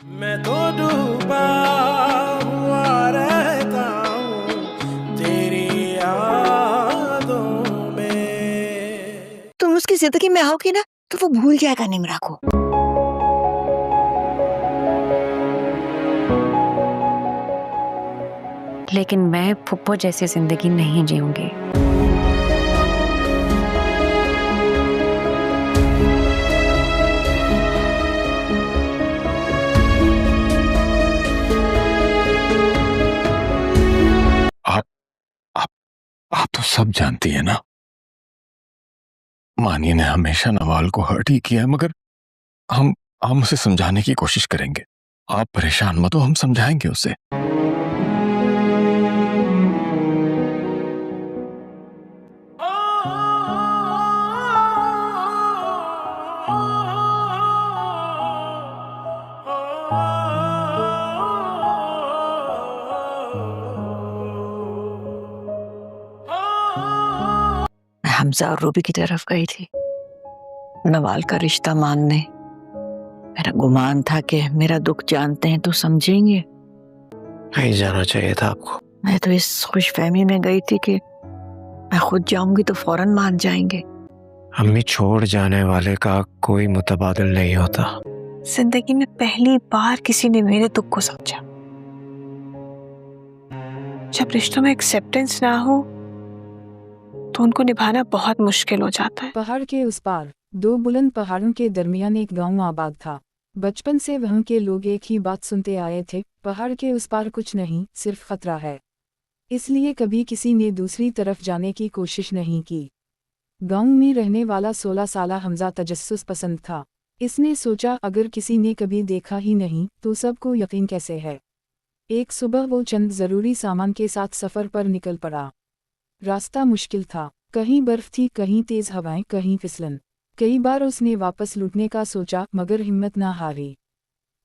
मैं तो डूबा हुआ रहता हूँ तेरी यादों में। तुम उसकी जिंदगी में आओगी ना तो वो भूल जाएगा निम्रा को। लेकिन मैं फुप्पो जैसी जिंदगी नहीं जीऊंगी। आप तो सब जानती है ना, मानिए ने हमेशा नवाल को हर्ट ही किया है, मगर हम उसे समझाने की कोशिश करेंगे। आप परेशान मत हो, हम समझाएंगे उसे। हमजा और रूबी की तरफ गई थी नवाल का रिश्ता मानने। मेरा गुमान था कि मेरा दुख जानते हैं तो समझेंगे। नहीं जाना चाहिए था आपको। मैं तो इस खुशफहमी में गई थी कि मैं खुद जाऊंगी तो फौरन मान जाएंगे। अम्मी, छोड़ जाने वाले का कोई मुतबादिल नहीं होता। जिंदगी में पहली बार किसी ने मेरे दुख को समझा। जब रिश्तों में एक्सेप्टेंस ना हो तो उनको निभाना बहुत मुश्किल हो जाता है। पहाड़ के उस पार दो बुलंद पहाड़ों के दरमियान एक गांव आबाद था। बचपन से वहां के लोग एक ही बात सुनते आए थे, पहाड़ के उस पार कुछ नहीं, सिर्फ खतरा है। इसलिए कभी किसी ने दूसरी तरफ जाने की कोशिश नहीं की। गांव में रहने वाला 16 साला हमजा तजस्सुस पसंद था। इसने सोचा अगर किसी ने कभी देखा ही नहीं तो सबको यकीन कैसे है। एक सुबह वो चंद ज़रूरी सामान के साथ सफ़र पर निकल पड़ा। रास्ता मुश्किल था, कहीं बर्फ थी, कहीं तेज हवाएं, कहीं फिसलन। कई बार उसने वापस लौटने का सोचा मगर हिम्मत ना हारी।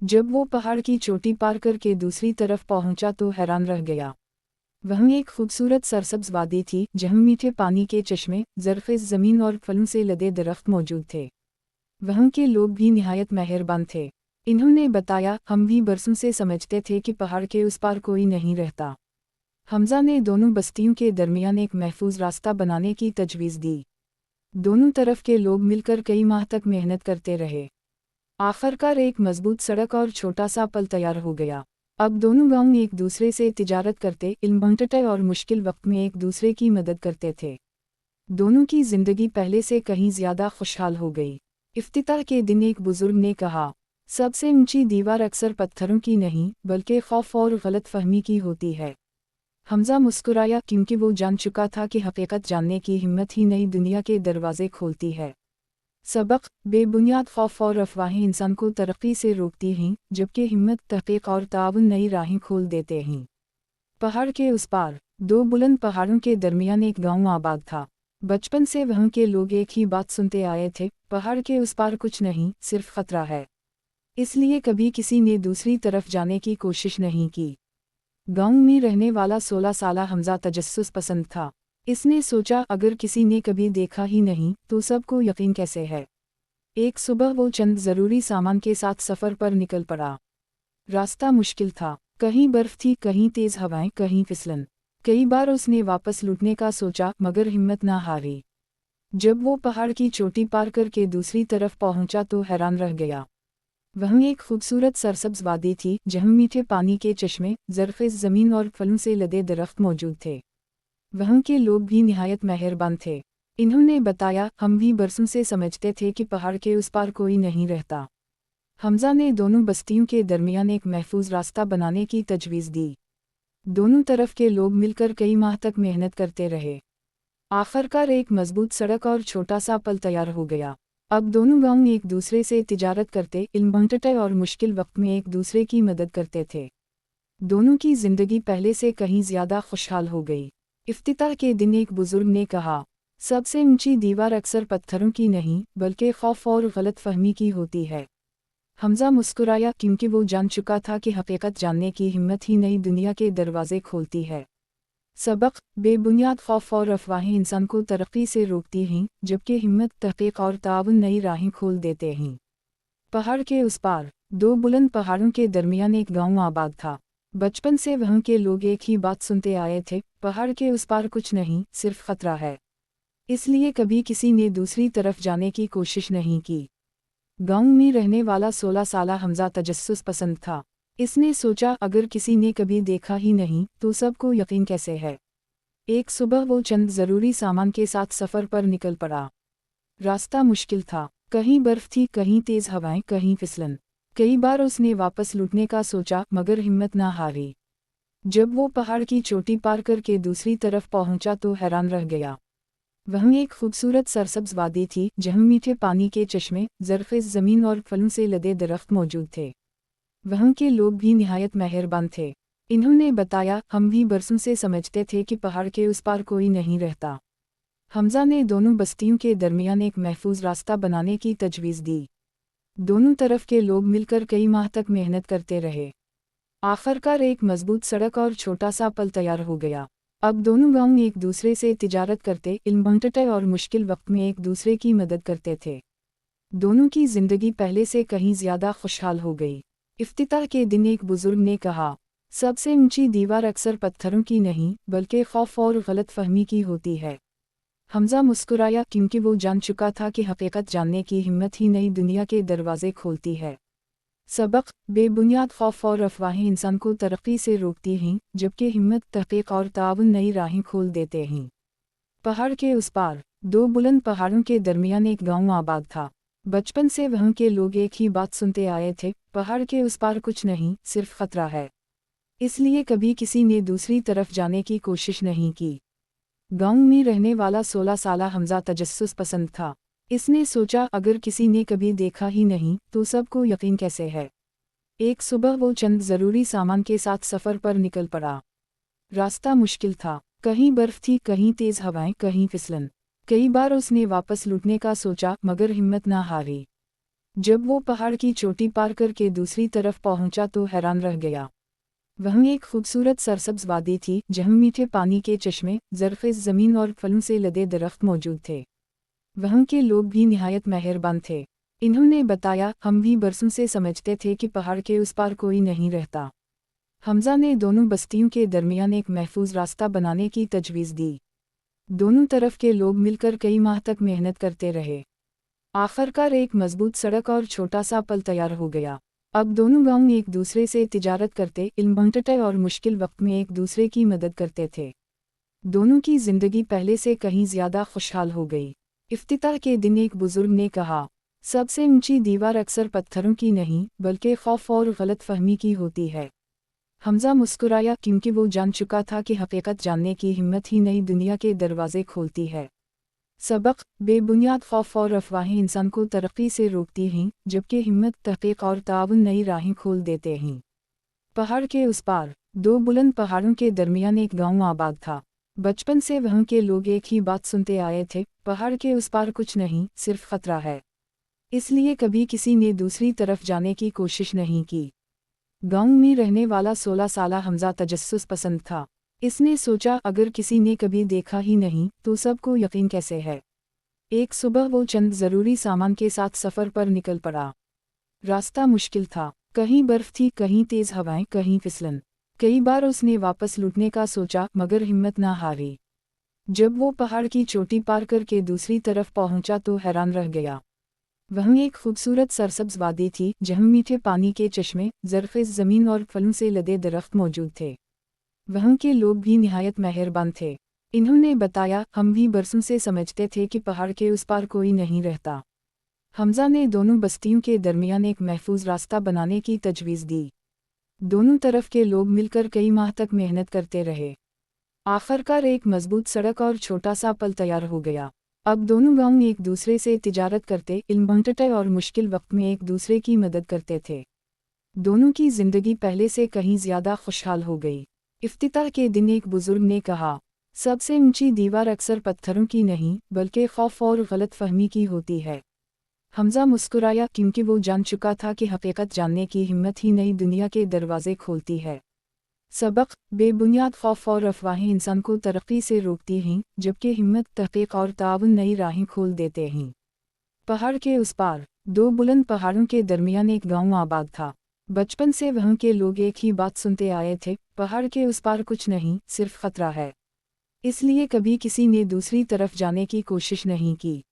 जब वो पहाड़ की चोटी पार करके दूसरी तरफ पहुंचा तो हैरान रह गया। वहीं एक खूबसूरत सरसब्ज वादी थी जहाँ मीठे पानी के चश्मे, ज़रख़ेज़ ज़मीन और फलों से लदे दरख्त मौजूद थे। वहाँ के लोग भी निहायत मेहरबान थे। इन्होंने बताया, हम भी बरसों से समझते थे कि पहाड़ के उस पार कोई नहीं रहता। हमजा ने दोनों बस्तियों के दरमियान एक महफूज रास्ता बनाने की तजवीज़ दी। दोनों तरफ के लोग मिलकर कई माह तक मेहनत करते रहे। आखिरकार एक मजबूत सड़क और छोटा सा पल तैयार हो गया। अब दोनों गांव एक दूसरे से तिजारत करते, इल्म बांटते और मुश्किल वक्त में एक दूसरे की मदद करते थे। दोनों की जिंदगी पहले से कहीं ज्यादा खुशहाल हो गई। इफ्तिताह के दिन एक बुजुर्ग ने कहा, सबसे ऊंची दीवार अक्सर पत्थरों की नहीं बल्कि खौफ और गलत फहमी की होती है। हमजा मुस्कुराया क्योंकि वो जान चुका था कि हकीकत जानने की हिम्मत ही नई दुनिया के दरवाजे खोलती है। सबक, बेबुनियाद खौफ और अफवाहें इंसान को तरक्की से रोकती हैं, जबकि हिम्मत, तहक़ीक़ और ताउन नई राहें खोल देते हैं। पहाड़ के उस पार दो बुलंद पहाड़ों के दरमियान एक गांव आबाद था। बचपन से वहाँ के लोग एक ही बात सुनते आए थे, पहाड़ के उस पार कुछ नहीं, सिर्फ खतरा है। इसलिए कभी किसी ने दूसरी तरफ जाने की कोशिश नहीं की। गांव में रहने वाला 16 साला हमजा तजस्सुस पसंद था। इसने सोचा अगर किसी ने कभी देखा ही नहीं तो सबको यकीन कैसे है। एक सुबह वो चंद ज़रूरी सामान के साथ सफ़र पर निकल पड़ा। रास्ता मुश्किल था, कहीं बर्फ थी, कहीं तेज हवाएं, कहीं फिसलन। कई बार उसने वापस लौटने का सोचा मगर हिम्मत ना हारी। जब वो पहाड़ की चोटी पार करके दूसरी तरफ पहुंचा तो हैरान रह गया। वहीं एक खूबसूरत सरसब्ज वादी थी जहाँ मीठे पानी के चश्मे, ज़रख़ेज़ ज़मीन और फलों से लदे दरख्त मौजूद थे। वहाँ के लोग भी निहायत मेहरबान थे। इन्होंने बताया, हम भी बरसों से समझते थे कि पहाड़ के उस पार कोई नहीं रहता। हमजा ने दोनों बस्तियों के दरमियान एक महफूज रास्ता बनाने की तजवीज़ दी। दोनों तरफ के लोग मिलकर कई माह तक मेहनत करते रहे। आखिरकार एक मजबूत सड़क और छोटा सा पल तैयार हो गया। अब दोनों गांव एक दूसरे से तिजारत करते, इल्म बांटते और मुश्किल वक्त में एक दूसरे की मदद करते थे। दोनों की जिंदगी पहले से कहीं ज्यादा खुशहाल हो गई। इफ्तिताह के दिन एक बुजुर्ग ने कहा, सबसे ऊंची दीवार अक्सर पत्थरों की नहीं बल्कि खौफ और गलत फहमी की होती है। हमजा मुस्कुराया क्योंकि वो जान चुका था कि हकीकत जानने की हिम्मत ही नई दुनिया के दरवाजे खोलती है। सबक, बेबुनियाद खौफ और अफवाहें इंसान को तरक्की से रोकती हैं, जबकि हिम्मत, तहक़ीक़ और ताउन नई राहें खोल देते हैं। पहाड़ के उस पार दो बुलंद पहाड़ों के दरमियान एक गांव आबाद था। बचपन से वहां के लोग एक ही बात सुनते आए थे, पहाड़ के उस पार कुछ नहीं, सिर्फ खतरा है। इसलिए कभी किसी ने दूसरी तरफ जाने की कोशिश नहीं की। गांव में रहने वाला 16 साला हमजा तजस्सुस पसंद था। इसने सोचा अगर किसी ने कभी देखा ही नहीं तो सबको यकीन कैसे है। एक सुबह वो चंद ज़रूरी सामान के साथ सफ़र पर निकल पड़ा। रास्ता मुश्किल था, कहीं बर्फ थी, कहीं तेज़ हवाएं, कहीं फिसलन। कई बार उसने वापस लौटने का सोचा मगर हिम्मत ना हारी। जब वो पहाड़ की चोटी पार करके दूसरी तरफ पहुंचा तो हैरान रह गया। वहीं एक खूबसूरत सरसब्ज वादी थी जहां मीठे पानी के चश्मे, ज़रख़ेज़ ज़मीन और फलों से लदे दरख्त मौजूद थे। वहां के लोग भी निहायत मेहरबान थे। इन्होंने बताया, हम भी बरसों से समझते थे कि पहाड़ के उस पार कोई नहीं रहता। हमजा ने दोनों बस्तियों के दरमियान एक महफूज रास्ता बनाने की तजवीज़ दी। दोनों तरफ के लोग मिलकर कई माह तक मेहनत करते रहे। आखिरकार एक मजबूत सड़क और छोटा सा पल तैयार हो गया। अब दोनों गांव एक दूसरे से तिजारत करते, इल्म बांटते और मुश्किल वक्त में एक दूसरे की मदद करते थे। दोनों की जिंदगी पहले से कहीं ज्यादा खुशहाल हो गई। इफ्तिताह के दिन एक बुजुर्ग ने कहा, सबसे ऊंची दीवार अक्सर पत्थरों की नहीं बल्कि खौफ और गलत फहमी की होती है। हमजा मुस्कुराया क्योंकि वो जान चुका था कि हकीकत जानने की हिम्मत ही नई दुनिया के दरवाजे खोलती है। सबक, बेबुनियाद खौफ और अफवाहें इंसान को तरक्की से रोकती हैं, जबकि हिम्मत, तहक़ीक़ और ताउन नई राहें खोल देते हैं। पहाड़ के उस पार, दो बुलंद पहाड़ों के दरमियान एक गांव आबाद था। बचपन से वहां के लोग एक ही बात सुनते आए थे, पहाड़ के उस पार कुछ नहीं, सिर्फ खतरा है। इसलिए कभी किसी ने दूसरी तरफ जाने की कोशिश नहीं की। गांव में रहने वाला 16 साला हमजा तजस्सुस पसंद था। इसने सोचा अगर किसी ने कभी देखा ही नहीं तो सबको यकीन कैसे है। एक सुबह वो चंद ज़रूरी सामान के साथ सफ़र पर निकल पड़ा। रास्ता मुश्किल था, कहीं बर्फ थी, कहीं तेज़ हवाएं, कहीं फिसलन। कई बार उसने वापस लौटने का सोचा मगर हिम्मत ना हारी। जब वो पहाड़ की चोटी पार करके दूसरी तरफ पहुंचा तो हैरान रह गया। वहीं एक खूबसूरत सरसब्ज वादी थी जहां मीठे पानी के चश्मे, ज़रख़ेज़ ज़मीन और फलों से लदे दरख्त मौजूद थे। वहां के लोग भी निहायत मेहरबान थे। इन्होंने बताया, हम भी बरसों से समझते थे कि पहाड़ के उस पार कोई नहीं रहता। हमजा ने दोनों बस्तियों के दरमियान एक महफूज रास्ता बनाने की तजवीज़ दी। दोनों तरफ के लोग मिलकर कई माह तक मेहनत करते रहे। आखिरकार एक मजबूत सड़क और छोटा सा पल तैयार हो गया। अब दोनों गांव एक दूसरे से तिजारत करते, इल्म बांटते और मुश्किल वक्त में एक दूसरे की मदद करते थे। दोनों की जिंदगी पहले से कहीं ज्यादा खुशहाल हो गई। इफ्तिताह के दिन एक बुजुर्ग ने कहा, सबसे ऊंची दीवार अक्सर पत्थरों की नहीं बल्कि खौफ और गलत फहमी की होती है। हमजा मुस्कुराया क्योंकि वो जान चुका था कि हकीकत जानने की हिम्मत ही नई दुनिया के दरवाजे खोलती है। सबक, बेबुनियाद खौफ और अफवाहें इंसान को तरक्की से रोकती हैं, जबकि हिम्मत, तहक़ीक़ और ताउन नई राहें खोल देते हैं। पहाड़ के उस पार, दो बुलंद पहाड़ों के दरमियान एक गांव आबाद था। बचपन से वहां के लोग एक ही बात सुनते आए थे, पहाड़ के उस पार कुछ नहीं, सिर्फ खतरा है। इसलिए कभी किसी ने दूसरी तरफ जाने की कोशिश नहीं की। गांव में रहने वाला 16 साला हमजा तजस्सुस पसंद था। इसने सोचा अगर किसी ने कभी देखा ही नहीं तो सबको यकीन कैसे है। एक सुबह वो चंद ज़रूरी सामान के साथ सफ़र पर निकल पड़ा। रास्ता मुश्किल था, कहीं बर्फ थी, कहीं तेज़ हवाएं, कहीं फिसलन। कई बार उसने वापस लौटने का सोचा मगर हिम्मत ना हारी। जब वो पहाड़ की चोटी पार करके दूसरी तरफ पहुंचा तो हैरान रह गया। वहीं एक खूबसूरत सरसब्ज वादी थी जहां मीठे पानी के चश्मे, ज़रख़ेज़ ज़मीन और फलों से लदे दरख्त मौजूद थे। वहां के लोग भी निहायत मेहरबान थे। इन्होंने बताया, हम भी बरसों से समझते थे कि पहाड़ के उस पार कोई नहीं रहता। हमजा ने दोनों बस्तियों के दरमियान एक महफूज रास्ता बनाने की तजवीज़ दी। दोनों तरफ के लोग मिलकर कई माह तक मेहनत करते रहे। आखिरकार एक मजबूत सड़क और छोटा सा पल तैयार हो गया। अब दोनों गांव एक दूसरे से तिजारत करते, इल्म बांटते और मुश्किल वक्त में एक दूसरे की मदद करते थे। दोनों की जिंदगी पहले से कहीं ज्यादा खुशहाल हो गई। इफ्तिताह के दिन एक बुजुर्ग ने कहा, सबसे ऊंची दीवार अक्सर पत्थरों की नहीं बल्कि खौफ और गलत फहमी की होती है। हमजा मुस्कुराया क्योंकि वो जान चुका था कि हकीकत जानने की हिम्मत ही नई दुनिया के दरवाजे खोलती है। सबक, बेबुनियाद खौफ और अफवाहें इंसान को तरक्की से रोकती हैं, जबकि हिम्मत, तहक़ीक़ और ताउन नई राहें खोल देते हैं। पहाड़ के उस पार दो बुलंद पहाड़ों के दरमियान एक गांव आबाद था। बचपन से वहां के लोग एक ही बात सुनते आए थे, पहाड़ के उस पार कुछ नहीं, सिर्फ खतरा है। इसलिए कभी किसी ने दूसरी तरफ जाने की कोशिश नहीं की।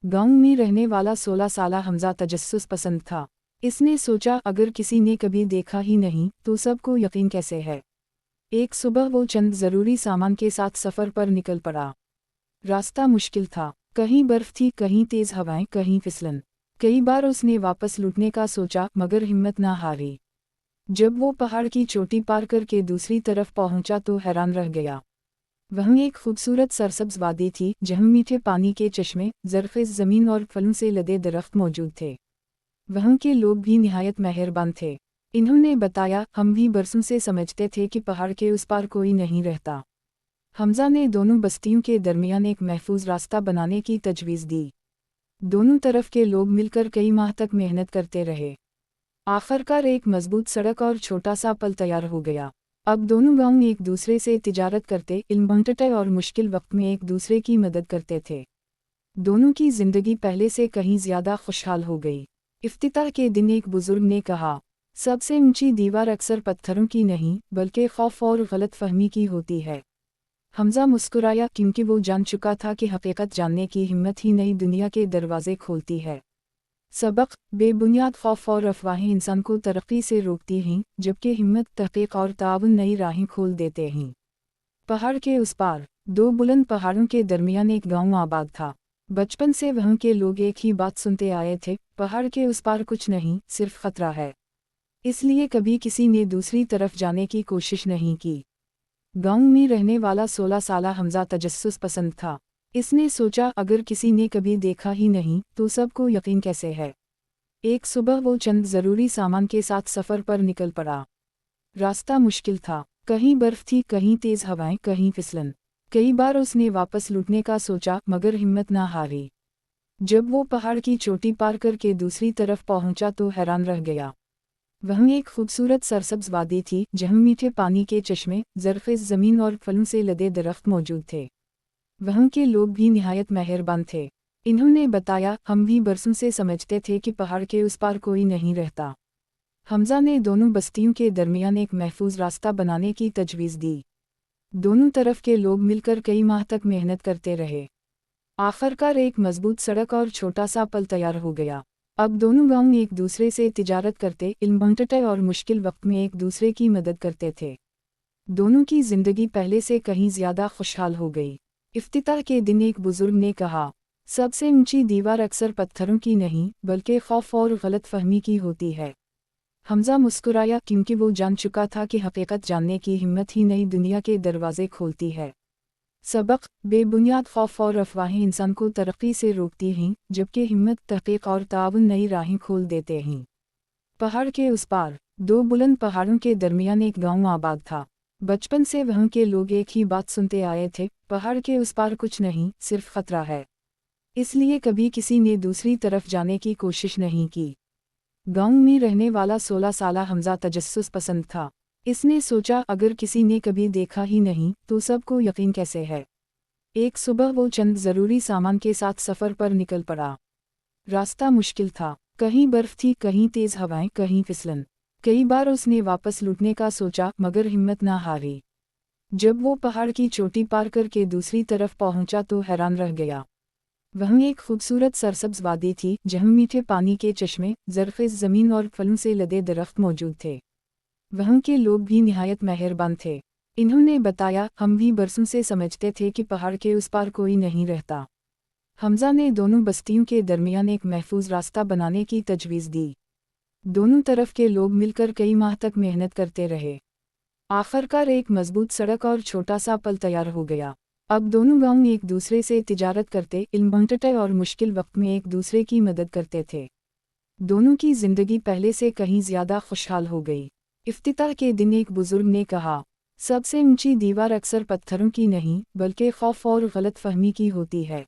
गांव में रहने वाला 16 साला हमजा तजस्सुस पसंद था। इसने सोचा अगर किसी ने कभी देखा ही नहीं तो सबको यकीन कैसे है। एक सुबह वो चंद ज़रूरी सामान के साथ सफ़र पर निकल पड़ा। रास्ता मुश्किल था, कहीं बर्फ थी, कहीं तेज़ हवाएं, कहीं फिसलन। कई बार उसने वापस लौटने का सोचा मगर हिम्मत ना हारी। जब वो पहाड़ की चोटी पार करके दूसरी तरफ पहुंचा तो हैरान रह गया। वहीं एक खूबसूरत सरसब्ज वादी थी जहां मीठे पानी के चश्मे, ज़रख़ेज़ ज़मीन और फलों से लदे दरख्त मौजूद थे। वहां के लोग भी निहायत मेहरबान थे। इन्होंने बताया, हम भी बरसों से समझते थे कि पहाड़ के उस पार कोई नहीं रहता। हमजा ने दोनों बस्तियों के दरमियान एक महफूज रास्ता बनाने की तजवीज़ दी। दोनों तरफ के लोग मिलकर कई माह तक मेहनत करते रहे। आखिरकार एक मजबूत सड़क और छोटा सा पल तैयार हो गया। अब दोनों गांव एक दूसरे से तिजारत करते, इल्म बांटते और मुश्किल वक्त में एक दूसरे की मदद करते थे। दोनों की जिंदगी पहले से कहीं ज्यादा खुशहाल हो गई। इफ्तिताह के दिन एक बुजुर्ग ने कहा, सबसे ऊंची दीवार अक्सर पत्थरों की नहीं बल्कि खौफ और गलत फहमी की होती है। हमजा मुस्कुराया क्योंकि वो जान चुका था कि हकीकत जानने की हिम्मत ही नई दुनिया के दरवाजे खोलती है। सबक, बेबुनियाद खौफ और अफवाहें इंसान को तरक्की से रोकती हैं, जबकि हिम्मत, तहक़ीक़ और ताउन नई राहें खोल देते हैं। पहाड़ के उस पार दो बुलंद पहाड़ों के दरमियान एक गांव आबाद था। बचपन से वहां के लोग एक ही बात सुनते आए थे, पहाड़ के उस पार कुछ नहीं, सिर्फ खतरा है। इसलिए कभी किसी ने दूसरी तरफ जाने की कोशिश नहीं की। गांव में रहने वाला 16 साला हमजा तजस्सुस पसंद था। इसने सोचा अगर किसी ने कभी देखा ही नहीं तो सबको यकीन कैसे है। एक सुबह वो चंद ज़रूरी सामान के साथ सफ़र पर निकल पड़ा। रास्ता मुश्किल था, कहीं बर्फ थी, कहीं तेज़ हवाएं, कहीं फिसलन। कई बार उसने वापस लौटने का सोचा मगर हिम्मत ना हारी। जब वो पहाड़ की चोटी पार करके दूसरी तरफ पहुंचा तो हैरान रह गया। वहीं एक खूबसूरत सरसब्ज वादी थी जहां मीठे पानी के चश्मे, ज़रख़ेज़ ज़मीन और फलों से लदे दरख्त मौजूद थे। वहां के लोग भी निहायत मेहरबान थे। इन्होंने बताया, हम भी बरसों से समझते थे कि पहाड़ के उस पार कोई नहीं रहता। हमजा ने दोनों बस्तियों के दरमियान एक महफूज रास्ता बनाने की तजवीज़ दी। दोनों तरफ के लोग मिलकर कई माह तक मेहनत करते रहे। आखिरकार एक मजबूत सड़क और छोटा सा पल तैयार हो गया। अब दोनों गांव एक दूसरे से तिजारत करते, इल्म बांटते और मुश्किल वक्त में एक दूसरे की मदद करते थे। दोनों की जिंदगी पहले से कहीं ज्यादा खुशहाल हो गई। इफ्तिताह के दिन एक बुजुर्ग ने कहा, सबसे ऊंची दीवार अक्सर पत्थरों की नहीं बल्कि खौफ और गलत फहमी की होती है। हमजा मुस्कुराया क्योंकि वो जान चुका था कि हकीकत जानने की हिम्मत ही नई दुनिया के दरवाजे खोलती है। सबक, बेबुनियाद खौफ और अफवाहें इंसान को तरक्की से रोकती हैं, जबकि हिम्मत, तहक़ीक़ और ताउन नई राहें खोल देते हैं। पहाड़ के उस पार दो बुलंद पहाड़ों के दरमियान एक गांव आबाद था। बचपन से वहां के लोग एक ही बात सुनते आए थे, पहाड़ के उस पार कुछ नहीं, सिर्फ खतरा है। इसलिए कभी किसी ने दूसरी तरफ जाने की कोशिश नहीं की। गांव में रहने वाला 16 साला हमजा तजस्सुस पसंद था। इसने सोचा अगर किसी ने कभी देखा ही नहीं तो सबको यकीन कैसे है। एक सुबह वो चंद ज़रूरी सामान के साथ सफ़र पर निकल पड़ा। रास्ता मुश्किल था, कहीं बर्फ थी, कहीं तेज़ हवाएं, कहीं फिसलन। कई बार उसने वापस लौटने का सोचा मगर हिम्मत ना हारी। जब वो पहाड़ की चोटी पार करके दूसरी तरफ पहुंचा तो हैरान रह गया। वहीं एक खूबसूरत सरसब्ज वादी थी जहां मीठे पानी के चश्मे, ज़रख़ेज़ ज़मीन और फलों से लदे दरख्त मौजूद थे। वहां के लोग भी निहायत मेहरबान थे। इन्होंने बताया, हम भी बरसों से समझते थे कि पहाड़ के उस पार कोई नहीं रहता। हमजा ने दोनों बस्तियों के दरमियान एक महफूज रास्ता बनाने की तजवीज़ दी। दोनों तरफ के लोग मिलकर कई माह तक मेहनत करते रहे। आखिरकार एक मजबूत सड़क और छोटा सा पल तैयार हो गया। अब दोनों गांव एक दूसरे से तिजारत करते, इल्म बांटते और मुश्किल वक्त में एक दूसरे की मदद करते थे। दोनों की जिंदगी पहले से कहीं ज्यादा खुशहाल हो गई। इफ्तिताह के दिन एक बुजुर्ग ने कहा, सबसे ऊंची दीवार अक्सर पत्थरों की नहीं बल्कि खौफ और गलत फहमी की होती है।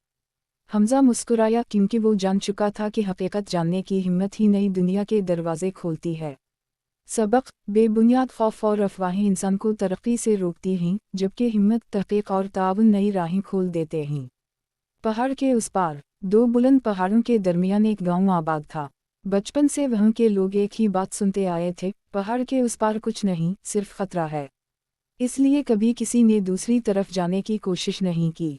हमजा मुस्कुराया क्योंकि वो जान चुका था कि हकीकत जानने की हिम्मत ही नई दुनिया के दरवाजे खोलती है। सबक, बेबुनियाद खौफ और अफवाहें इंसान को तरक्की से रोकती हैं, जबकि हिम्मत, तहक़ीक़ और ताउन नई राहें खोल देते हैं। पहाड़ के उस पार दो बुलंद पहाड़ों के दरमियान एक गांव आबाद था। बचपन से वहां के लोग एक ही बात सुनते आए थे, पहाड़ के उस पार कुछ नहीं, सिर्फ खतरा है। इसलिए कभी किसी ने दूसरी तरफ जाने की कोशिश नहीं की।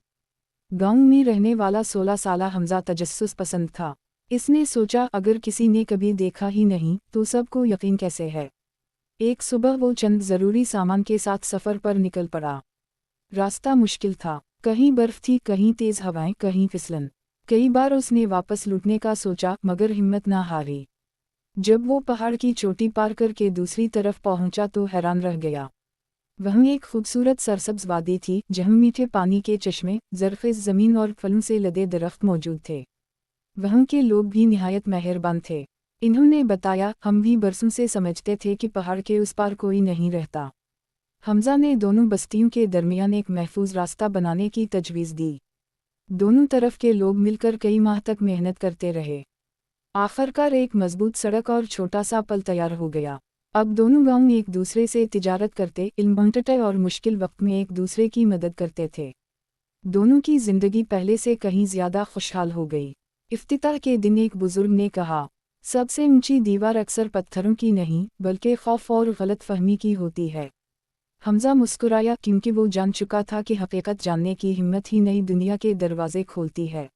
गांव में रहने वाला 16 साला हमजा तजस्सुस पसंद था। इसने सोचा अगर किसी ने कभी देखा ही नहीं तो सबको यकीन कैसे है। एक सुबह वो चंद ज़रूरी सामान के साथ सफ़र पर निकल पड़ा। रास्ता मुश्किल था, कहीं बर्फ थी, कहीं तेज़ हवाएं, कहीं फिसलन। कई बार उसने वापस लौटने का सोचा मगर हिम्मत ना हारी। जब वो पहाड़ की चोटी पार करके दूसरी तरफ पहुंचा तो हैरान रह गया। वहीं एक खूबसूरत सरसब्ज वादी थी जहां मीठे पानी के चश्मे, ज़रख़ेज़ ज़मीन और फलों से लदे दरख्त मौजूद थे। वहां के लोग भी निहायत मेहरबान थे। इन्होंने बताया, हम भी बरसों से समझते थे कि पहाड़ के उस पार कोई नहीं रहता। हमजा ने दोनों बस्तियों के दरमियान एक महफूज रास्ता बनाने की तजवीज़ दी। दोनों तरफ के लोग मिलकर कई माह तक मेहनत करते रहे। आखिरकार एक मजबूत सड़क और छोटा सा पल तैयार हो गया। अब दोनों गांव एक दूसरे से तिजारत करते, इल्म बांटते और मुश्किल वक्त में एक दूसरे की मदद करते थे। दोनों की जिंदगी पहले से कहीं ज्यादा खुशहाल हो गई। इफ्तिताह के दिन एक बुजुर्ग ने कहा, सबसे ऊंची दीवार अक्सर पत्थरों की नहीं बल्कि खौफ और गलत फहमी की होती है। हमजा मुस्कुराया क्योंकि वो जान चुका था कि हकीकत जानने की हिम्मत ही नई दुनिया के दरवाजे खोलती है।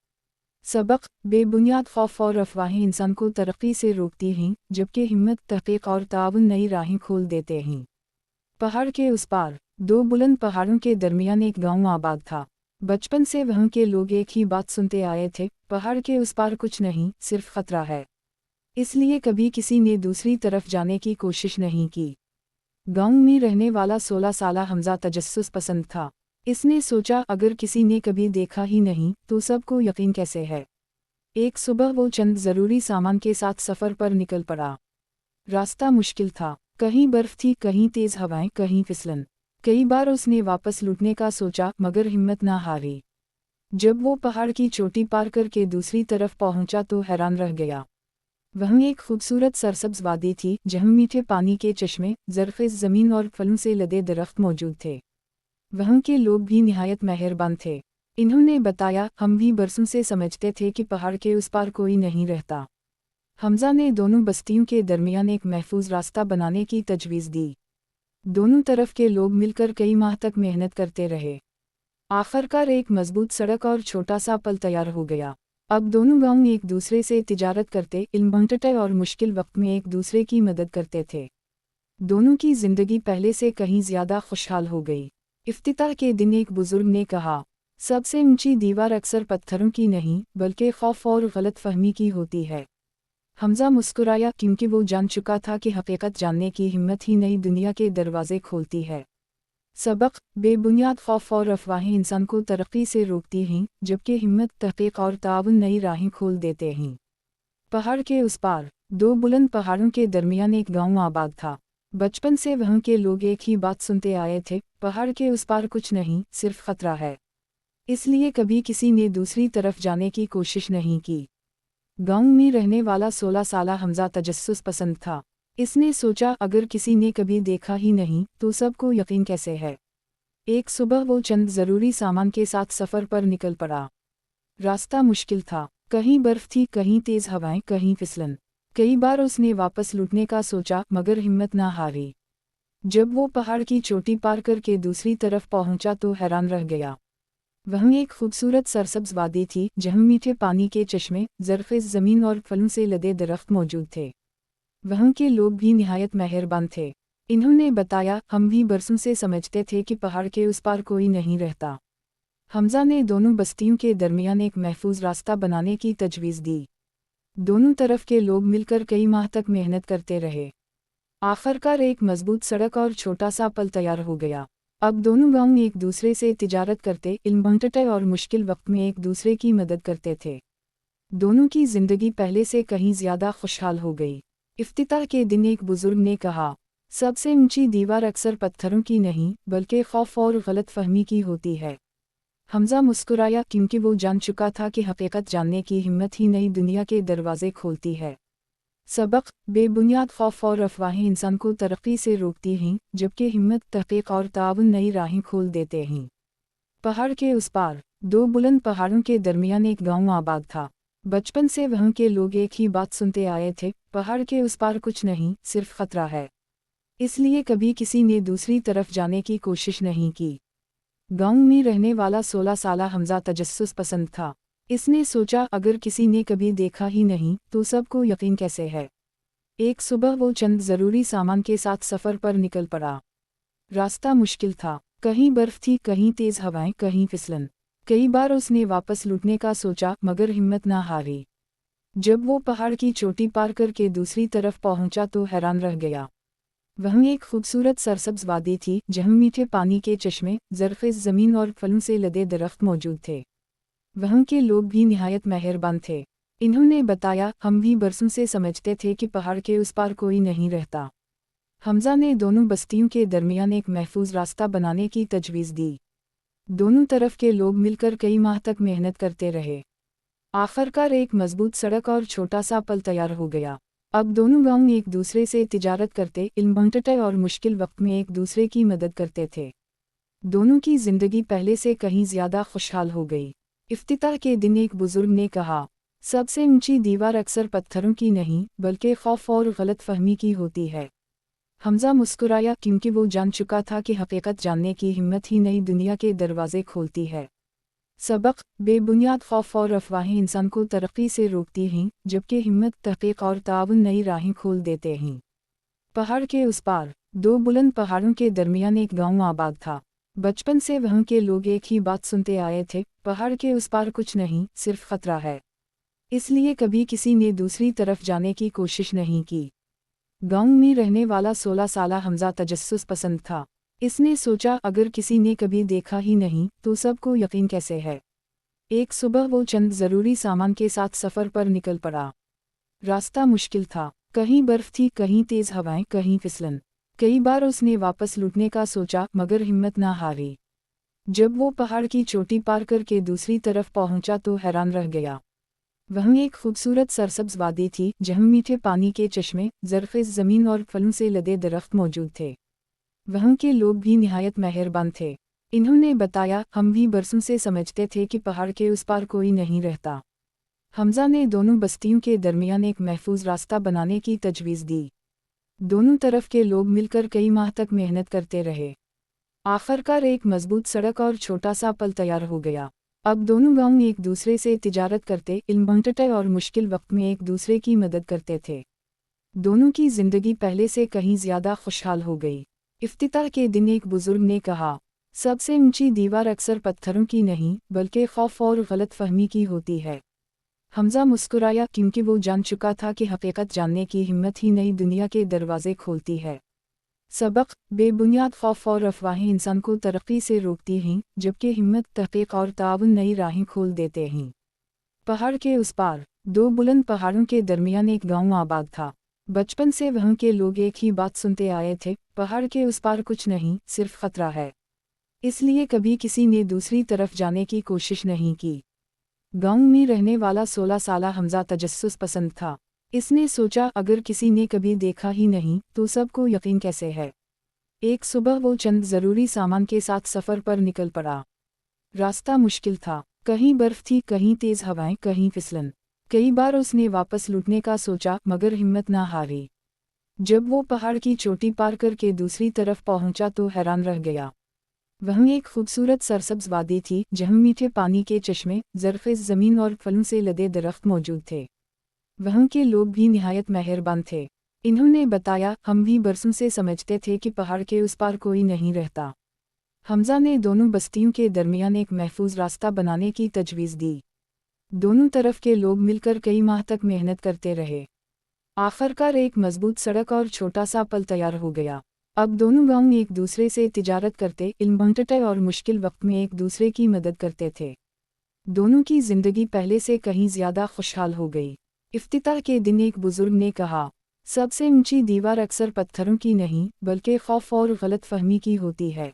सबक, बेबुनियाद खौफ और अफवाहें इंसान को तरक्की से रोकती हैं, जबकि हिम्मत, तहक़ीक़ और ताउन नई राहें खोल देते हैं। पहाड़ के उस पार, दो बुलंद पहाड़ों के दरमियान एक गांव आबाद था। बचपन से वहां के लोग एक ही बात सुनते आए थे, पहाड़ के उस पार कुछ नहीं, सिर्फ खतरा है। इसलिए कभी किसी ने दूसरी तरफ जाने की कोशिश नहीं की। गांव में रहने वाला 16 साला हमजा तजस्सुस पसंद था। इसने सोचा अगर किसी ने कभी देखा ही नहीं तो सबको यकीन कैसे है। एक सुबह वो चंद ज़रूरी सामान के साथ सफ़र पर निकल पड़ा। रास्ता मुश्किल था, कहीं बर्फ थी, कहीं तेज़ हवाएं, कहीं फिसलन। कई बार उसने वापस लौटने का सोचा मगर हिम्मत ना हारी। जब वो पहाड़ की चोटी पार करके दूसरी तरफ पहुंचा तो हैरान रह गया। वहीं एक खूबसूरत सरसब्ज वादी थी जहां मीठे पानी के चश्मे, ज़रख़ेज़ ज़मीन और फलों से लदे दरख्त मौजूद थे। वहां के लोग भी निहायत मेहरबान थे। इन्होंने बताया, हम भी बरसों से समझते थे कि पहाड़ के उस पार कोई नहीं रहता। हमजा ने दोनों बस्तियों के दरमियान एक महफूज रास्ता बनाने की तजवीज़ दी। दोनों तरफ के लोग मिलकर कई माह तक मेहनत करते रहे। आखिरकार एक मजबूत सड़क और छोटा सा पल तैयार हो गया। अब दोनों गांव एक दूसरे से तिजारत करते, इल्म बांटते और मुश्किल वक्त में एक दूसरे की मदद करते थे। दोनों की जिंदगी पहले से कहीं ज्यादा खुशहाल हो गई। इफ्तिताह के दिन एक बुजुर्ग ने कहा, सबसे ऊंची दीवार अक्सर पत्थरों की नहीं बल्कि खौफ और गलत फहमी की होती है। हमजा मुस्कुराया क्योंकि वो जान चुका था कि हकीकत जानने की हिम्मत ही नई दुनिया के दरवाजे खोलती है। सबक, बेबुनियाद खौफ और अफवाहें इंसान को तरक्की से रोकती हैं, जबकि हिम्मत, तहक़ीक़ और ताउन नई राहें खोल देते हैं। पहाड़ के उस पार, दो बुलंद पहाड़ों के दरमियान एक गांव आबाद था। बचपन से वहां के लोग एक ही बात सुनते आए थे, पहाड़ के उस पार कुछ नहीं, सिर्फ खतरा है। इसलिए कभी किसी ने दूसरी तरफ जाने की कोशिश नहीं की। गांव में रहने वाला 16 साला हमजा तजस्सुस पसंद था। इसने सोचा अगर किसी ने कभी देखा ही नहीं तो सबको यकीन कैसे है। एक सुबह वो चंद ज़रूरी सामान के साथ सफ़र पर निकल पड़ा। रास्ता मुश्किल था, कहीं बर्फ थी, कहीं तेज़ हवाएं, कहीं फिसलन। कई बार उसने वापस लौटने का सोचा मगर हिम्मत ना हारी। जब वो पहाड़ की चोटी पार करके दूसरी तरफ पहुंचा तो हैरान रह गया। वहीं एक खूबसूरत सरसब्ज वादी थी जहां मीठे पानी के चश्मे, ज़रख़ेज़ ज़मीन और फलों से लदे दरख्त मौजूद थे। वहां के लोग भी निहायत मेहरबान थे। इन्होंने बताया, हम भी बरसों से समझते थे कि पहाड़ के उस पार कोई नहीं रहता। हमजा ने दोनों बस्तियों के दरमियान एक महफूज रास्ता बनाने की तजवीज़ दी। दोनों तरफ के लोग मिलकर कई माह तक मेहनत करते रहे। आखिरकार एक मजबूत सड़क और छोटा सा पल तैयार हो गया। अब दोनों गांव एक दूसरे से तिजारत करते, इल्म बांटते और मुश्किल वक्त में एक दूसरे की मदद करते थे। दोनों की जिंदगी पहले से कहीं ज्यादा खुशहाल हो गई। इफ्तिताह के दिन एक बुजुर्ग ने कहा, सबसे ऊंची दीवार अक्सर पत्थरों की नहीं बल्कि खौफ और गलत फहमी की होती है। हमजा मुस्कुराया क्योंकि वो जान चुका था कि हकीकत जानने की हिम्मत ही नई दुनिया के दरवाजे खोलती है। सबक, बेबुनियाद खौफ और अफवाहें इंसान को तरक्की से रोकती हैं, जबकि हिम्मत, तहक़ीक़ और ताउन नई राहें खोल देते हैं। पहाड़ के उस पार, दो बुलंद पहाड़ों के दरमियान एक गांव आबाद था। बचपन से वहां के लोग एक ही बात सुनते आए थे, पहाड़ के उस पार कुछ नहीं, सिर्फ खतरा है। इसलिए कभी किसी ने दूसरी तरफ जाने की कोशिश नहीं की। गांव में रहने वाला 16 साला हमजा तजस्सुस पसंद था। इसने सोचा अगर किसी ने कभी देखा ही नहीं तो सबको यकीन कैसे है। एक सुबह वो चंद ज़रूरी सामान के साथ सफ़र पर निकल पड़ा। रास्ता मुश्किल था, कहीं बर्फ थी, कहीं तेज़ हवाएं, कहीं फिसलन। कई बार उसने वापस लौटने का सोचा मगर हिम्मत ना हारी। जब वो पहाड़ की चोटी पार करके दूसरी तरफ पहुंचा तो हैरान रह गया। वहीं एक खूबसूरत सरसब्ज वादी थी जहां मीठे पानी के चश्मे, ज़रख़ेज़ ज़मीन और फलों से लदे दरख्त मौजूद थे। वहां के लोग भी निहायत मेहरबान थे। इन्होंने बताया, हम भी बरसों से समझते थे कि पहाड़ के उस पार कोई नहीं रहता। हमजा ने दोनों बस्तियों के दरमियान एक महफूज रास्ता बनाने की तजवीज़ दी। दोनों तरफ के लोग मिलकर कई माह तक मेहनत करते रहे। आखिरकार एक मजबूत सड़क और छोटा सा पल तैयार हो गया। अब दोनों गांव एक दूसरे से तिजारत करते, इल्म बांटते और मुश्किल वक्त में एक दूसरे की मदद करते थे। दोनों की जिंदगी पहले से कहीं ज्यादा खुशहाल हो गई। इफ्तिताह के दिन एक बुजुर्ग ने कहा, सबसे ऊंची दीवार अक्सर पत्थरों की नहीं बल्कि खौफ और गलत फहमी की होती है। हमजा मुस्कुराया क्योंकि वो जान चुका था कि हकीकत जानने की हिम्मत ही नई दुनिया के दरवाजे खोलती है। सबक, बेबुनियाद खौफ और अफवाहें इंसान को तरक्की से रोकती हैं, जबकि हिम्मत, तहक़ीक़ और ताउन नई राहें खोल देते हैं। पहाड़ के उस पार, दो बुलंद पहाड़ों के दरमियान एक गांव आबाद था। बचपन से वहां के लोग एक ही बात सुनते आए थे, पहाड़ के उस पार कुछ नहीं, सिर्फ खतरा है। इसलिए कभी किसी ने दूसरी तरफ जाने की कोशिश नहीं की। गांव में रहने वाला 16 साला हमजा तजस्सुस पसंद था। इसने सोचा अगर किसी ने कभी देखा ही नहीं तो सबको यकीन कैसे है। एक सुबह वो चंद ज़रूरी सामान के साथ सफ़र पर निकल पड़ा। रास्ता मुश्किल था, कहीं बर्फ थी, कहीं तेज़ हवाएं, कहीं फिसलन। कई बार उसने वापस लौटने का सोचा मगर हिम्मत ना हारी। जब वो पहाड़ की चोटी पार करके दूसरी तरफ पहुंचा तो हैरान रह गया। वहीं एक खूबसूरत सरसब्ज वादी थी जहां मीठे पानी के चश्मे, ज़रख़ेज़ ज़मीन और फलों से लदे दरख्त मौजूद थे। वहां के लोग भी निहायत मेहरबान थे। इन्होंने बताया, हम भी बरसों से समझते थे कि पहाड़ के उस पार कोई नहीं रहता। हमजा ने दोनों बस्तियों के दरमियान एक महफूज रास्ता बनाने की तजवीज़ दी। दोनों तरफ के लोग मिलकर कई माह तक मेहनत करते रहे। आखिरकार एक मजबूत सड़क और छोटा सा पल तैयार हो गया। अब दोनों गांव एक दूसरे से तिजारत करते, इल्म बांटते और मुश्किल वक्त में एक दूसरे की मदद करते थे। दोनों की जिंदगी पहले से कहीं ज्यादा खुशहाल हो गई। इफ्तिताह के दिन एक बुजुर्ग ने कहा, सबसे ऊंची दीवार अक्सर पत्थरों की नहीं बल्कि खौफ और गलत फहमी की होती है। हमजा मुस्कुराया क्योंकि वो जान चुका था कि हकीकत जानने की हिम्मत ही नई दुनिया के दरवाजे खोलती है। सबक, बेबुनियाद खौफ और अफवाहें इंसान को तरक्की से रोकती हैं, जबकि हिम्मत, तहक़ीक़ और ताउन नई राहें खोल देते हैं। पहाड़ के उस पार, दो बुलंद पहाड़ों के दरमियान एक गांव आबाद था। बचपन से वहां के लोग एक ही बात सुनते आए थे, पहाड़ के उस पार कुछ नहीं, सिर्फ खतरा है। इसलिए कभी किसी ने दूसरी तरफ जाने की कोशिश नहीं की। गांव में रहने वाला 16 साला हमजा तजस्सुस पसंद था। इसने सोचा अगर किसी ने कभी देखा ही नहीं तो सबको यकीन कैसे है। एक सुबह वो चंद ज़रूरी सामान के साथ सफ़र पर निकल पड़ा। रास्ता मुश्किल था, कहीं बर्फ थी, कहीं तेज़ हवाएं, कहीं फिसलन। कई बार उसने वापस लौटने का सोचा मगर हिम्मत ना हारी। जब वो पहाड़ की चोटी पार करके दूसरी तरफ पहुंचा तो हैरान रह गया। वहीं एक खूबसूरत सरसब्ज वादी थी जहां मीठे पानी के चश्मे, ज़रख़ेज़ ज़मीन और फलों से लदे दरख्त मौजूद थे। वहां के लोग भी निहायत मेहरबान थे। इन्होंने बताया, हम भी बरसों से समझते थे कि पहाड़ के उस पार कोई नहीं रहता। हमजा ने दोनों बस्तियों के दरमियान एक महफूज रास्ता बनाने की तजवीज़ दी। दोनों तरफ के लोग मिलकर कई माह तक मेहनत करते रहे। आखिरकार एक मजबूत सड़क और छोटा सा पल तैयार हो गया। अब दोनों गांव एक दूसरे से तिजारत करते, इल्म बांटते और मुश्किल वक्त में एक दूसरे की मदद करते थे। दोनों की जिंदगी पहले से कहीं ज्यादा खुशहाल हो गई। इफ्तिताह के दिन एक बुजुर्ग ने कहा, सबसे ऊंची दीवार अक्सर पत्थरों की नहीं बल्कि खौफ और गलत फहमी की होती है।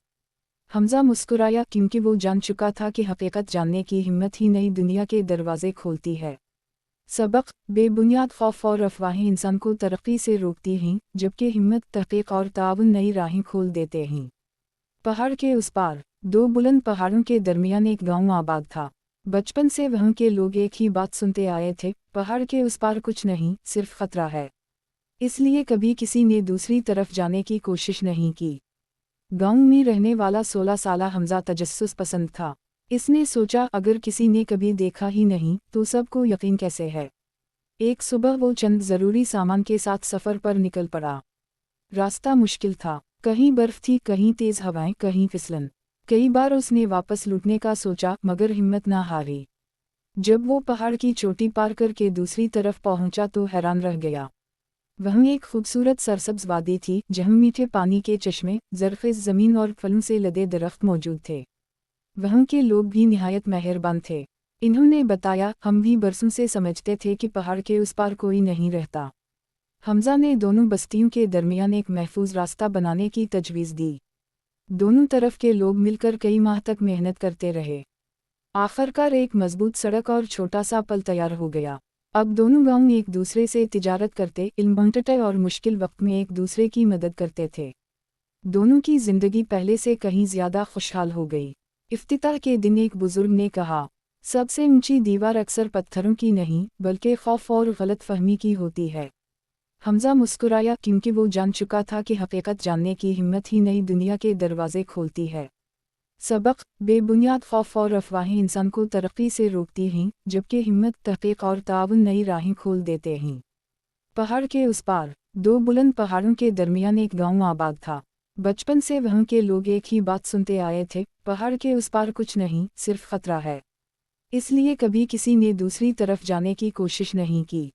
हमजा मुस्कुराया क्योंकि वो जान चुका था कि हकीकत जानने की हिम्मत ही नई दुनिया के दरवाजे खोलती है। सबक, बेबुनियाद खौफ और अफवाहें इंसान को तरक्की से रोकती हैं, जबकि हिम्मत, तहक़ीक़ और ताउन नई राहें खोल देते हैं। पहाड़ के उस पार, दो बुलंद पहाड़ों के दरमियान एक गांव आबाद था। बचपन से वहां के लोग एक ही बात सुनते आए थे, पहाड़ के उस पार कुछ नहीं, सिर्फ खतरा है। इसलिए कभी किसी ने दूसरी तरफ जाने की कोशिश नहीं की। गांव में रहने वाला 16 साला हमजा तजस्सुस पसंद था। इसने सोचा अगर किसी ने कभी देखा ही नहीं तो सबको यकीन कैसे है। एक सुबह वो चंद ज़रूरी सामान के साथ सफ़र पर निकल पड़ा। रास्ता मुश्किल था, कहीं बर्फ थी, कहीं तेज़ हवाएं, कहीं फिसलन। कई बार उसने वापस लौटने का सोचा मगर हिम्मत ना हारी। जब वो पहाड़ की चोटी पार करके दूसरी तरफ पहुंचा तो हैरान रह गया। वहीं एक खूबसूरत सरसब्ज वादी थी जहां मीठे पानी के चश्मे, ज़रख़ेज़ ज़मीन और फलों से लदे दरख्त मौजूद थे। वहाँ के लोग भी निहायत मेहरबान थे। इन्होंने बताया, हम भी बरसों से समझते थे कि पहाड़ के उस पार कोई नहीं रहता। हमजा ने दोनों बस्तियों के दरमियान एक महफूज रास्ता बनाने की तजवीज़ दी। दोनों तरफ के लोग मिलकर कई माह तक मेहनत करते रहे। आखिरकार एक मजबूत सड़क और छोटा सा पल तैयार हो गया। अब दोनों गांव एक दूसरे से तिजारत करते, इल्म बांटते और मुश्किल वक्त में एक दूसरे की मदद करते थे। दोनों की जिंदगी पहले से कहीं ज्यादा खुशहाल हो गई। इफ्तिताह के दिन एक बुजुर्ग ने कहा, सबसे ऊंची दीवार अक्सर पत्थरों की नहीं बल्कि खौफ और गलत फहमी की होती है। हमजा मुस्कुराया क्योंकि वो जान चुका था कि हकीकत जानने की हिम्मत ही नई दुनिया के दरवाजे खोलती है। सबक, बेबुनियाद खौफ और अफवाहें इंसान को तरक्की से रोकती हैं, जबकि हिम्मत, तहक़ीक़ और ताउन नई राहें खोल देते हैं। पहाड़ के उस पार, दो बुलंद पहाड़ों के दरमियान एक गांव आबाद था। बचपन से वहाँ के लोग एक ही बात सुनते आए थे, पहाड़ के उस पार कुछ नहीं, सिर्फ खतरा है। इसलिए कभी किसी ने दूसरी तरफ जाने की कोशिश नहीं की।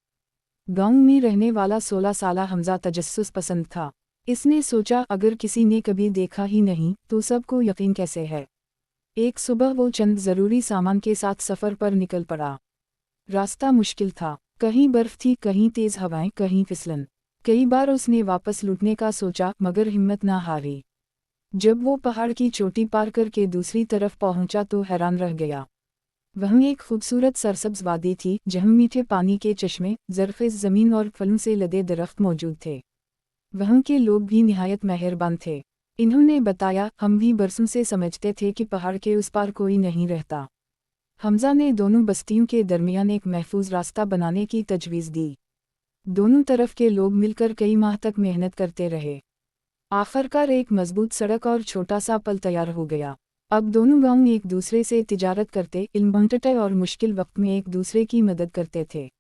गांव में रहने वाला 16 साला हमजा तजस्सुस पसंद था। इसने सोचा अगर किसी ने कभी देखा ही नहीं तो सबको यकीन कैसे है। एक सुबह वो चंद ज़रूरी सामान के साथ सफ़र पर निकल पड़ा। रास्ता मुश्किल था, कहीं बर्फ थी, कहीं तेज़ हवाएं, कहीं फिसलन। कई बार उसने वापस लौटने का सोचा मगर हिम्मत ना हारी। जब वो पहाड़ की चोटी पार करके दूसरी तरफ पहुंचा तो हैरान रह गया। वहीं एक खूबसूरत सरसब्ज वादी थी जहां मीठे पानी के चश्मे, ज़रख़ेज़ ज़मीन और फलों से लदे दरख्त मौजूद थे। वहाँ के लोग भी निहायत मेहरबान थे। इन्होंने बताया, हम भी बरसों से समझते थे कि पहाड़ के उस पार कोई नहीं रहता। हमजा ने दोनों बस्तियों के दरमियान एक महफूज रास्ता बनाने की तजवीज़ दी। दोनों तरफ के लोग मिलकर कई माह तक मेहनत करते रहे। आखिरकार एक मजबूत सड़क और छोटा सा पल तैयार हो गया। अब दोनों गांव एक दूसरे से तिजारत करते, इल्म बांटते और मुश्किल वक्त में एक दूसरे की मदद करते थे।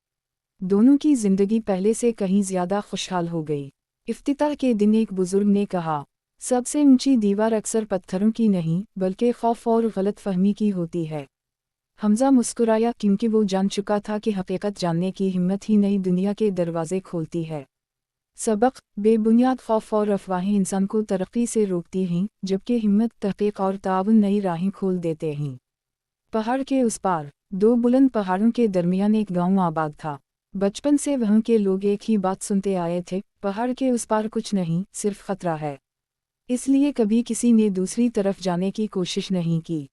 दोनों की जिंदगी पहले से कहीं ज्यादा खुशहाल हो गई। इफ्तिताह के दिन एक बुजुर्ग ने कहा, सबसे ऊंची दीवार अक्सर पत्थरों की नहीं बल्कि खौफ और गलत फहमी की होती है। हमजा मुस्कुराया क्योंकि वो जान चुका था कि हकीकत जानने की हिम्मत ही नई दुनिया के दरवाजे खोलती है। सबक, बेबुनियाद खौफ और अफवाहें इंसान को तरक्की से रोकती हैं, जबकि हिम्मत, तहक़ीक़ और ताउन नई राहें खोल देते हैं। पहाड़ के उस पार, दो बुलंद पहाड़ों के दरमियान एक गांव आबाद था। बचपन से वहाँ के लोग एक ही बात सुनते आए थे, पहाड़ के उस पार कुछ नहीं, सिर्फ खतरा है। इसलिए कभी किसी ने दूसरी तरफ जाने की कोशिश नहीं की।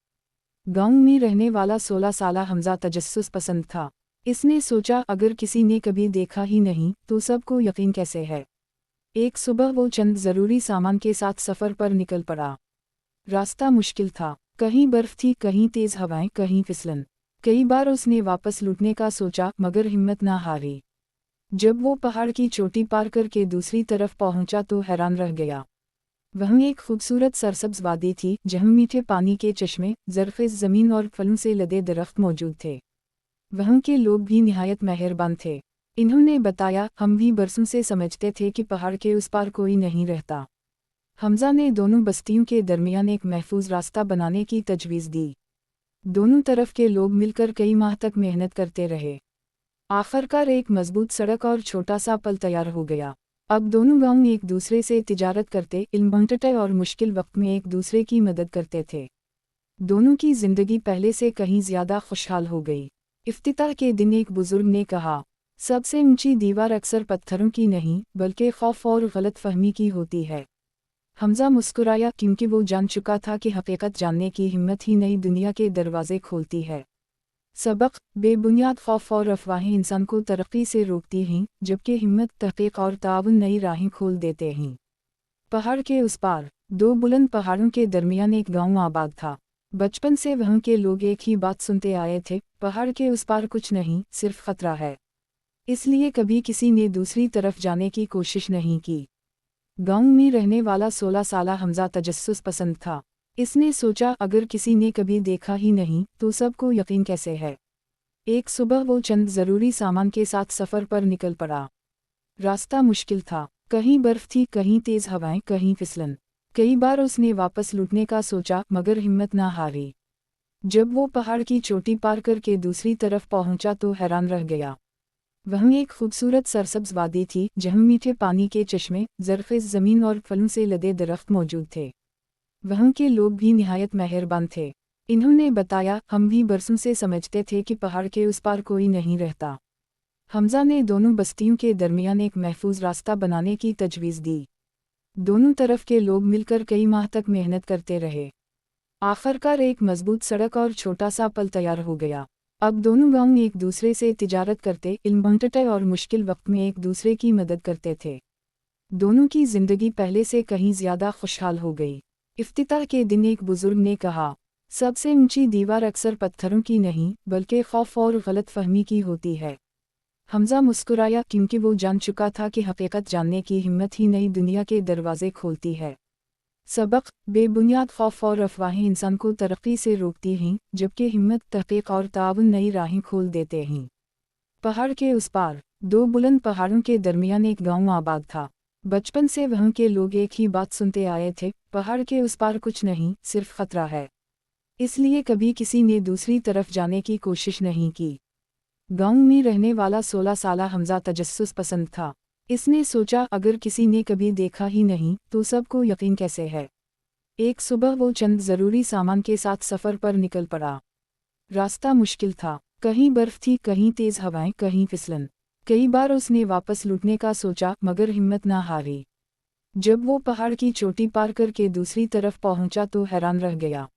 गांव में रहने वाला 16 साला हमजा तजस्सुस पसंद था। इसने सोचा अगर किसी ने कभी देखा ही नहीं तो सबको यकीन कैसे है। एक सुबह वो चंद ज़रूरी सामान के साथ सफ़र पर निकल पड़ा। रास्ता मुश्किल था, कहीं बर्फ थी, कहीं तेज़ हवाएं, कहीं फिसलन। कई बार उसने वापस लौटने का सोचा मगर हिम्मत ना हारी। जब वो पहाड़ की चोटी पार करके दूसरी तरफ पहुंचा तो हैरान रह गया। वहीं एक खूबसूरत सरसब्ज वादी थी जहां मीठे पानी के चश्मे, ज़रख़ेज़ ज़मीन और फलों से लदे दरख्त मौजूद थे। वहाँ के लोग भी निहायत मेहरबान थे। इन्होंने बताया, हम भी बरसों से समझते थे कि पहाड़ के उस पार कोई नहीं रहता। हमजा ने दोनों बस्तियों के दरमियान एक महफूज रास्ता बनाने की तजवीज़ दी। दोनों तरफ के लोग मिलकर कई माह तक मेहनत करते रहे। आखिरकार एक मजबूत सड़क और छोटा सा पल तैयार हो गया। अब दोनों गांव एक दूसरे से तिजारत करते, इल्म बांटते और मुश्किल वक्त में एक दूसरे की मदद करते थे। दोनों की जिंदगी पहले से कहीं ज्यादा खुशहाल हो गई। इफ्तिताह के दिन एक बुजुर्ग ने कहा, सबसे ऊंची दीवार अक्सर पत्थरों की नहीं बल्कि खौफ और गलत फहमी की होती है। हमजा मुस्कुराया क्योंकि वो जान चुका था कि हकीकत जानने की हिम्मत ही नई दुनिया के दरवाजे खोलती है। सबक, बेबुनियाद खौफ और अफवाहें इंसान को तरक्की से रोकती हैं, जबकि हिम्मत, तहक़ीक़ और ताउन नई राहें खोल देते हैं। पहाड़ के उस पार, दो बुलंद पहाड़ों के दरमियान एक गांव आबाद था। बचपन से वहां के लोग एक ही बात सुनते आए थे, पहाड़ के उस पार कुछ नहीं, सिर्फ खतरा है। इसलिए कभी किसी ने दूसरी तरफ जाने की कोशिश नहीं की। गांव में रहने वाला 16 साला हमजा तजस्सुस पसंद था। इसने सोचा अगर किसी ने कभी देखा ही नहीं तो सबको यकीन कैसे है। एक सुबह वो चंद ज़रूरी सामान के साथ सफ़र पर निकल पड़ा। रास्ता मुश्किल था, कहीं बर्फ थी, कहीं तेज़ हवाएं, कहीं फिसलन। कई बार उसने वापस लौटने का सोचा मगर हिम्मत ना हारी। जब वो पहाड़ की चोटी पार करके दूसरी तरफ पहुंचा तो हैरान रह गया। वहीं एक खूबसूरत सरसब्ज वादी थी जहां मीठे पानी के चश्मे, ज़रख़ेज़ ज़मीन और फलों से लदे दरख्त मौजूद थे। वहां के लोग भी निहायत मेहरबान थे। इन्होंने बताया, हम भी बरसों से समझते थे कि पहाड़ के उस पार कोई नहीं रहता। हमजा ने दोनों बस्तियों के दरमियान एक महफूज रास्ता बनाने की तजवीज़ दी। दोनों तरफ के लोग मिलकर कई माह तक मेहनत करते रहे। आखिरकार एक मजबूत सड़क और छोटा सा पल तैयार हो गया। अब दोनों गांव एक दूसरे से तिजारत करते, इल्म बांटते और मुश्किल वक्त में एक दूसरे की मदद करते थे। दोनों की जिंदगी पहले से कहीं ज्यादा खुशहाल हो गई। इफ्तिताह के दिन एक बुजुर्ग ने कहा, सबसे ऊंची दीवार अक्सर पत्थरों की नहीं बल्कि खौफ और गलत फहमी की होती है। हमजा मुस्कुराया क्योंकि वो जान चुका था कि हकीकत जानने की हिम्मत ही नई दुनिया के दरवाजे खोलती है। सबक, बेबुनियाद खौफ और अफवाहें इंसान को तरक्की से रोकती हैं, जबकि हिम्मत, तहक़ीक़ और ताउन नई राहें खोल देते हैं। पहाड़ के उस पार, दो बुलंद पहाड़ों के दरमियान एक गांव आबाद था। बचपन से वहां के लोग एक ही बात सुनते आए थे, पहाड़ के उस पार कुछ नहीं, सिर्फ खतरा है। इसलिए कभी किसी ने दूसरी तरफ जाने की कोशिश नहीं की। गांव में रहने वाला 16 साला हमजा तजस्सुस पसंद था। इसने सोचा अगर किसी ने कभी देखा ही नहीं तो सबको यकीन कैसे है। एक सुबह वो चंद ज़रूरी सामान के साथ सफ़र पर निकल पड़ा। रास्ता मुश्किल था, कहीं बर्फ थी, कहीं तेज़ हवाएं, कहीं फिसलन। कई बार उसने वापस लौटने का सोचा मगर हिम्मत ना हारी। जब वो पहाड़ की चोटी पार करके दूसरी तरफ पहुंचा तो हैरान रह गया।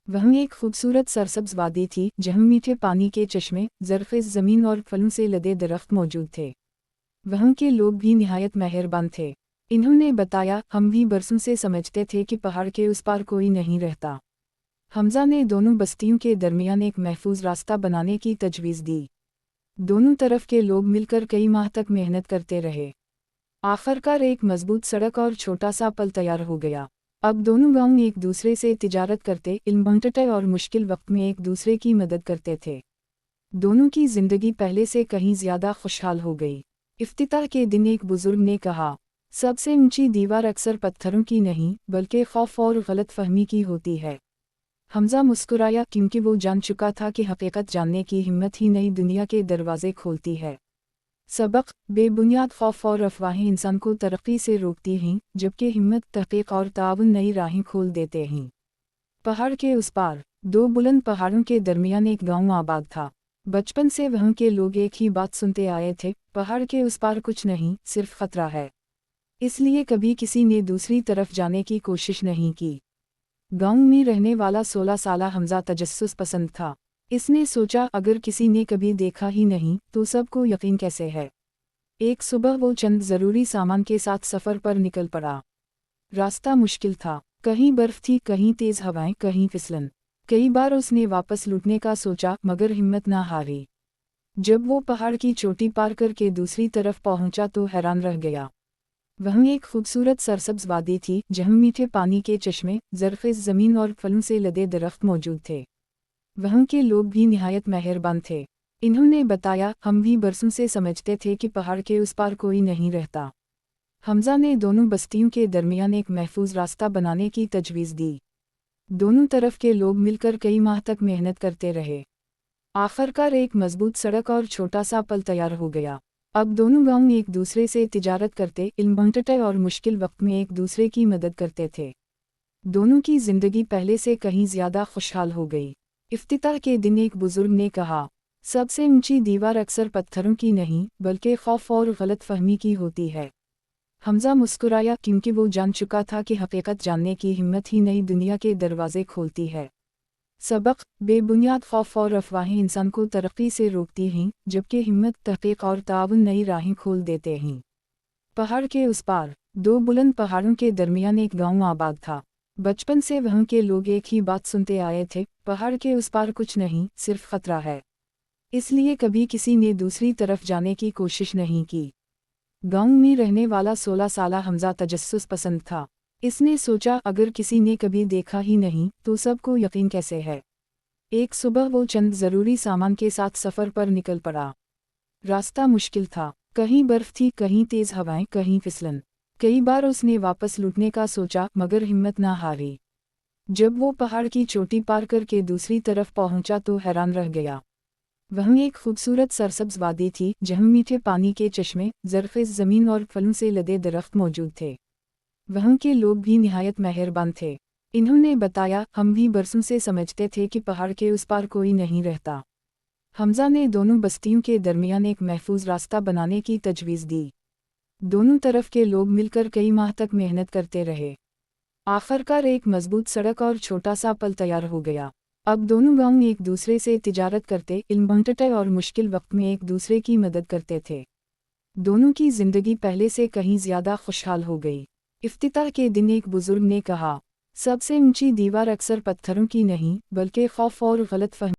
वहीं एक खूबसूरत सरसब्ज वादी थी जहां मीठे पानी के चश्मे, ज़रख़ेज़ ज़मीन और फलों से लदे दरख्त मौजूद थे। वहां के लोग भी निहायत मेहरबान थे। इन्होंने बताया, हम भी बरसों से समझते थे कि पहाड़ के उस पार कोई नहीं रहता। हमजा ने दोनों बस्तियों के दरमियान एक महफूज रास्ता बनाने की तजवीज़ दी। दोनों तरफ के लोग मिलकर कई माह तक मेहनत करते रहे। आखिरकार एक मजबूत सड़क और छोटा सा पल तैयार हो गया। अब दोनों गांव एक दूसरे से तिजारत करते, इल्म बांटते और मुश्किल वक्त में एक दूसरे की मदद करते थे। दोनों की जिंदगी पहले से कहीं ज्यादा खुशहाल हो गई। इफ्तिताह के दिन एक बुजुर्ग ने कहा, सबसे ऊंची दीवार अक्सर पत्थरों की नहीं बल्कि खौफ और गलत फहमी की होती है। हमजा मुस्कुराया क्योंकि वो जान चुका था कि हकीकत जानने की हिम्मत ही नई दुनिया के दरवाजे खोलती है। सबक, बेबुनियाद खौफ और अफवाहें इंसान को तरक्की से रोकती हैं, जबकि हिम्मत, तहक़ीक़ और ताउन नई राहें खोल देते हैं। पहाड़ के उस पार, दो बुलंद पहाड़ों के दरमियान एक गांव आबाद था। बचपन से वहां के लोग एक ही बात सुनते आए थे, पहाड़ के उस पार कुछ नहीं, सिर्फ खतरा है। इसलिए कभी किसी ने दूसरी तरफ जाने की कोशिश नहीं की। गांव में रहने वाला 16 साला हमजा तजस्सुस पसंद था। इसने सोचा अगर किसी ने कभी देखा ही नहीं तो सबको यकीन कैसे है। एक सुबह वो चंद ज़रूरी सामान के साथ सफ़र पर निकल पड़ा। रास्ता मुश्किल था, कहीं बर्फ थी, कहीं तेज़ हवाएं, कहीं फिसलन। कई बार उसने वापस लौटने का सोचा मगर हिम्मत ना हारी। जब वो पहाड़ की चोटी पार करके दूसरी तरफ पहुंचा तो हैरान रह गया। वहीं एक खूबसूरत सरसब्ज वादी थी जहां मीठे पानी के चश्मे, ज़रख़ेज़ ज़मीन और फलों से लदे दरख्त मौजूद थे। वहां के लोग भी निहायत मेहरबान थे। इन्होंने बताया, हम भी बरसों से समझते थे कि पहाड़ के उस पार कोई नहीं रहता। हमजा ने दोनों बस्तियों के दरमियान एक महफूज रास्ता बनाने की तजवीज़ दी। दोनों तरफ के लोग मिलकर कई माह तक मेहनत करते रहे। आखिरकार एक मजबूत सड़क और छोटा सा पल तैयार हो गया। अब दोनों गांव एक दूसरे से तिजारत करते, इल्म बांटते और मुश्किल वक्त में एक दूसरे की मदद करते थे। दोनों की जिंदगी पहले से कहीं ज्यादा खुशहाल हो गई। इफ्तिताह के दिन एक बुजुर्ग ने कहा, सबसे ऊंची दीवार अक्सर पत्थरों की नहीं बल्कि खौफ और गलत फहमी की होती है। हमजा मुस्कुराया क्योंकि वो जान चुका था कि हकीकत जानने की हिम्मत ही नई दुनिया के दरवाजे खोलती है। सबक, बेबुनियाद खौफ और अफवाहें इंसान को तरक्की से रोकती हैं, जबकि हिम्मत, तहक़ीक़ और ताउन नई राहें खोल देते हैं। पहाड़ के उस पार 2 बुलंद पहाड़ों के दरमियान एक गांव आबाद था। बचपन से वहां के लोग एक ही बात सुनते आए थे, पहाड़ के उस पार कुछ नहीं, सिर्फ खतरा है। इसलिए कभी किसी ने दूसरी तरफ जाने की कोशिश नहीं की। गांव में रहने वाला 16 साला हमजा तजस्सुस पसंद था। इसने सोचा अगर किसी ने कभी देखा ही नहीं तो सबको यकीन कैसे है। एक सुबह वो चंद ज़रूरी सामान के साथ सफ़र पर निकल पड़ा। रास्ता मुश्किल था, कहीं बर्फ थी, कहीं तेज़ हवाएं, कहीं फिसलन। कई बार उसने वापस लौटने का सोचा मगर हिम्मत ना हारी। जब वो पहाड़ की चोटी पार करके दूसरी तरफ पहुंचा तो हैरान रह गया। वहीं एक खूबसूरत सरसब्ज वादी थी जहां मीठे पानी के चश्मे, ज़रख़ेज़ ज़मीन और फलों से लदे दरख्त मौजूद थे। वहाँ के लोग भी निहायत मेहरबान थे। इन्होंने बताया, हम भी बरसों से समझते थे कि पहाड़ के उस पार कोई नहीं रहता। हमजा ने दोनों बस्तियों के दरमियान एक महफूज रास्ता बनाने की तजवीज़ दी। दोनों तरफ के लोग मिलकर कई माह तक मेहनत करते रहे। आखिरकार एक मजबूत सड़क और छोटा सा पल तैयार हो गया। अब दोनों गांव एक दूसरे से तिजारत करते, इल्म बांटते और मुश्किल वक्त में एक दूसरे की मदद करते थे। दोनों की जिंदगी पहले से कहीं ज़्यादा खुशहाल हो गई। इफ्तिताह के दिन एक बुजुर्ग ने कहा, सबसे ऊंची दीवार अक्सर पत्थरों की नहीं बल्कि खौफ और गलतफहमी